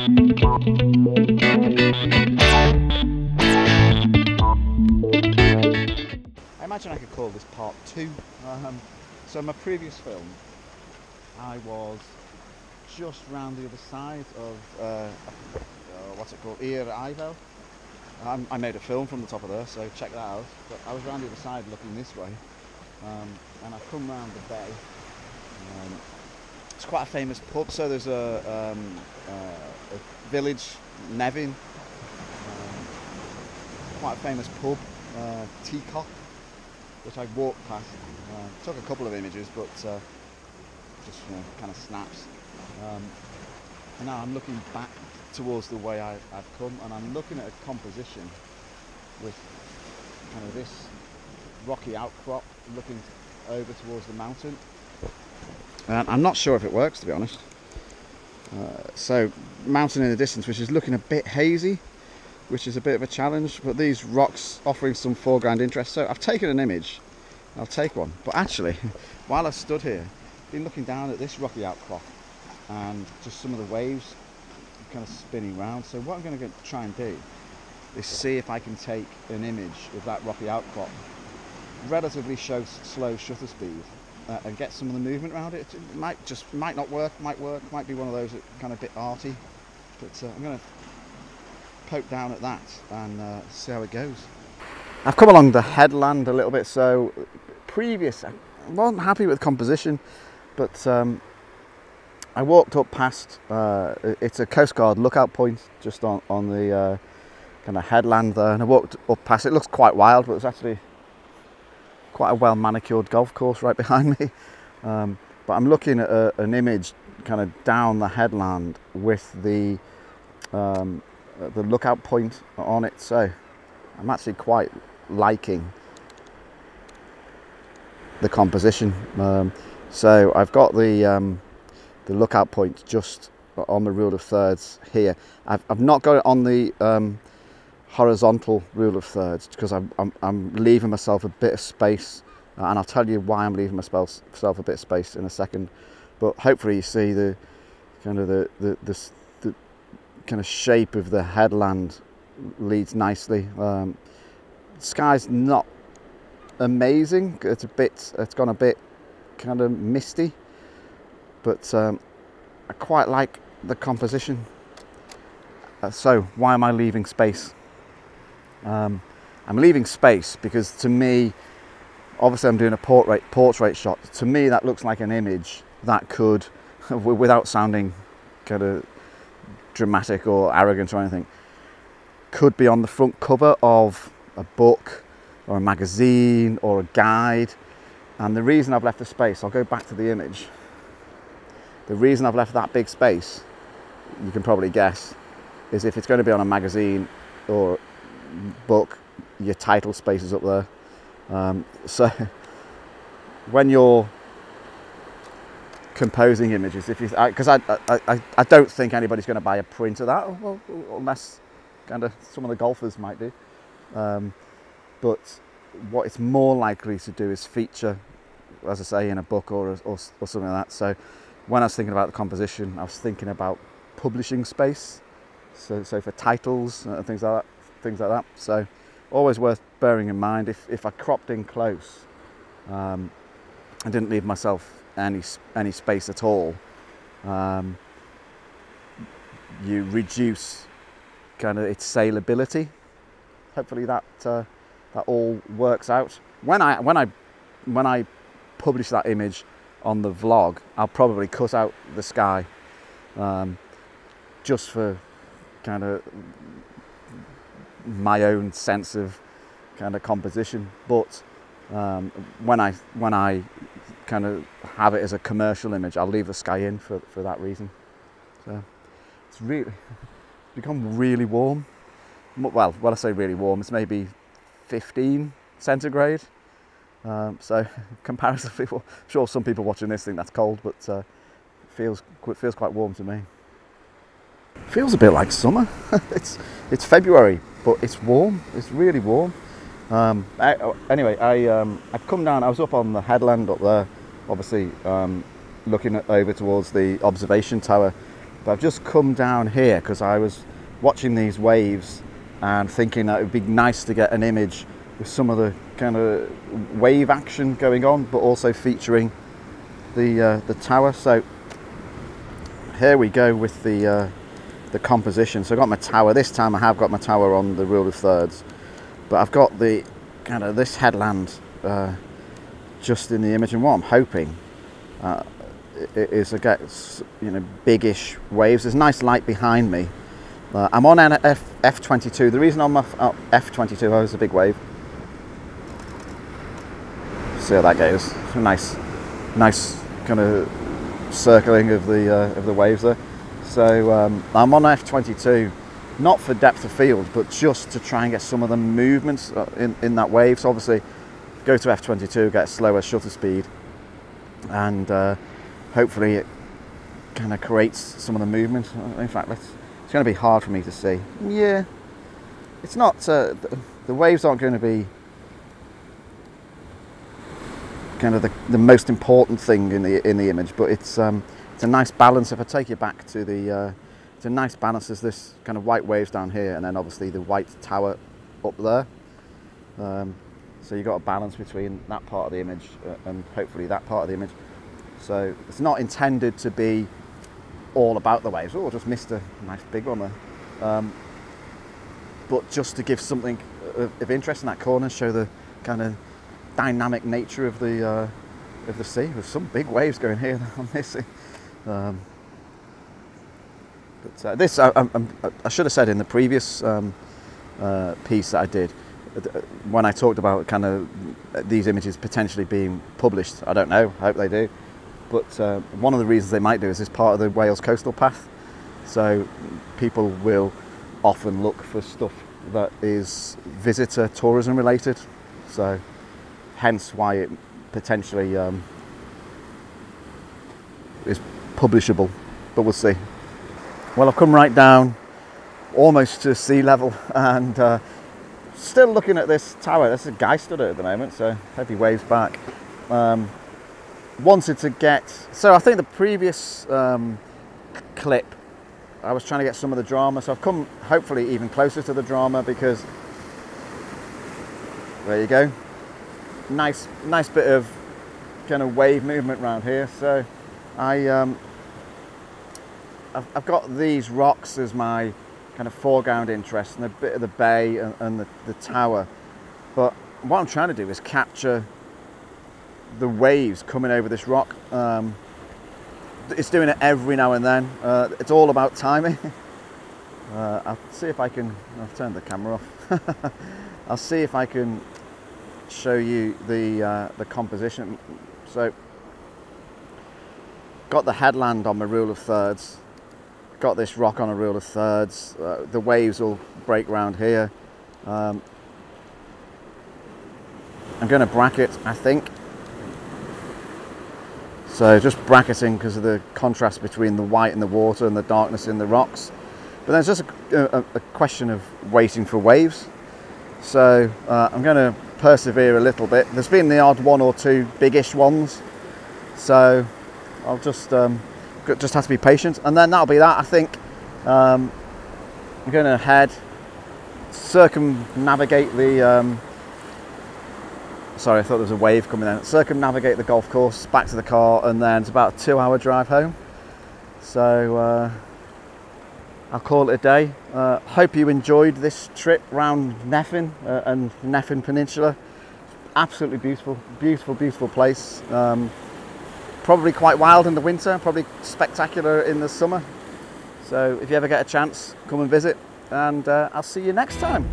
I imagine I could call this part 2. So my previous film, I was just round the other side of what's it called, Ivel. I made a film from the top of there, so check that out. But I was round the other side looking this way, and I've come round the bay. It's quite a famous pub, so there's a village, Nevin, quite a famous pub, Teacock, which I walked past. Took a couple of images, but just kind of snaps. And now I'm looking back towards the way I've come, and I'm looking at a composition with kind of this rocky outcrop looking over towards the mountain. And I'm not sure if it works, to be honest. So mountain in the distance, which is looking a bit hazy, which is a bit of a challenge, but these rocks offering some foreground interest. So I've taken an image, I'll take one. But actually, while I stood here, I've been looking down at this rocky outcrop and just some of the waves kind of spinning round. So what I'm going to try and do is see if I can take an image of that rocky outcrop, relatively slow shutter speed, and get some of the movement around it. It might not work, might be one of those that kind of a bit arty, but I'm going to poke down at that and see how it goes. I've come along the headland a little bit. So I wasn't happy with the composition, but I walked up past, it's a Coast Guard lookout point just on the kind of headland there, and I walked up past. It looks quite wild, but it's actually quite a well manicured golf course right behind me. But I'm looking at an image kind of down the headland with the lookout point on it. So I'm actually quite liking the composition. So I've got the lookout point just on the rule of thirds here. I've not got it on the horizontal rule of thirds because I'm leaving myself a bit of space, and I'll tell you why I'm leaving myself a bit of space in a second. But hopefully you see the kind of the kind of shape of the headland leads nicely. Sky's not amazing. It's gone a bit kind of misty, but I quite like the composition. So why am I leaving space? I'm leaving space because, to me, obviously I'm doing a portrait shot. To me, that looks like an image that could, without sounding kind of dramatic or arrogant or anything, could be on the front cover of a book or a magazine or a guide. And the reason I've left the space, I'll go back to the image. The reason I've left that big space, you can probably guess, is if it's going to be on a magazine or book, your title space is up there. So when you're composing images, because I don't think anybody's going to buy a print of that, well, unless kind of some of the golfers might do. But what it's more likely to do is feature, as I say, in a book or something like that. So when I was thinking about the composition, I was thinking about publishing space. So for titles and things like that. So always worth bearing in mind. If I cropped in close, I didn't leave myself any space at all, you reduce kind of its saleability. Hopefully that all works out. When I publish that image on the vlog, I'll probably cut out the sky, just for kind of my own sense of kind of composition. But when I kind of have it as a commercial image, I'll leave the sky in for that reason. So it's become really warm. Well, when I say really warm, it's maybe 15 centigrade. So comparatively, I'm sure some people watching this think that's cold, but it feels quite warm to me. Feels a bit like summer. It's February, but it's warm. It's really warm. Anyway, I've come down. I was up on the headland up there, obviously looking over towards the observation tower, But I've just come down here because I was watching these waves and thinking that it would be nice to get an image with some of the kind of wave action going on, but also featuring the tower. So here we go with the composition. So I've got my tower. This time I have got my tower on the rule of thirds, but I've got the kind of this headland just in the image. And what I'm hoping is I get, you know, biggish waves. There's nice light behind me. I'm on an F22. The reason I'm off F22, oh, it's a big wave. See how that goes. It's a nice kind of circling of the waves there. So I'm on F22, not for depth of field, but just to try and get some of the movements in that wave. So obviously, go to F22, get slower shutter speed, and hopefully it kind of creates some of the movement. In fact, it's going to be hard for me to see. Yeah, it's not. The waves aren't going to be kind of the most important thing in the image, but it's a nice balance. If I take you back to it's a nice balance. There's this kind of white waves down here, and then obviously the white tower up there. So you've got a balance between that part of the image and hopefully that part of the image. So it's not intended to be all about the waves. Oh, just missed a nice big one there. But just to give something of interest in that corner, show the kind of dynamic nature of the sea. There's some big waves going here on this. But this, I should have said in the previous piece that I did, when I talked about kind of these images potentially being published. I don't know, I hope they do. But one of the reasons they might do is this part of the Wales coastal path. So people will often look for stuff that is visitor tourism related. So hence why it potentially is publishable, but we'll see. Well, I've come right down almost to sea level and still looking at this tower. There's a guy stood at the moment, so heavy waves back. Wanted to get, so I think the previous clip I was trying to get some of the drama, so I've come hopefully even closer to the drama, because there you go, nice bit of kind of wave movement around here. So I've got these rocks as my kind of foreground interest, and a bit of the bay and the tower, but what I'm trying to do is capture the waves coming over this rock. It's doing it every now and then. It's all about timing. I'll see if I can, I've turned the camera off. I'll see if I can show you the composition. So got the headland on my rule of thirds, got this rock on a rule of thirds. The waves will break around here. I'm going to bracket, I think. So just bracketing because of the contrast between the white in the water and the darkness in the rocks. But then it's just a question of waiting for waves. So I'm going to persevere a little bit. There's been the odd one or two biggish ones. So I'll just have to be patient. And then that'll be that, I think. I'm going to head, circumnavigate the... sorry, I thought there was a wave coming in. Circumnavigate the golf course, back to the car, and then it's about a 2-hour drive home. So I'll call it a day. Hope you enjoyed this trip round Llyn and Llyn Peninsula. Absolutely beautiful, beautiful, beautiful place. Probably quite wild in the winter, probably spectacular in the summer. So if you ever get a chance, come and visit, and I'll see you next time.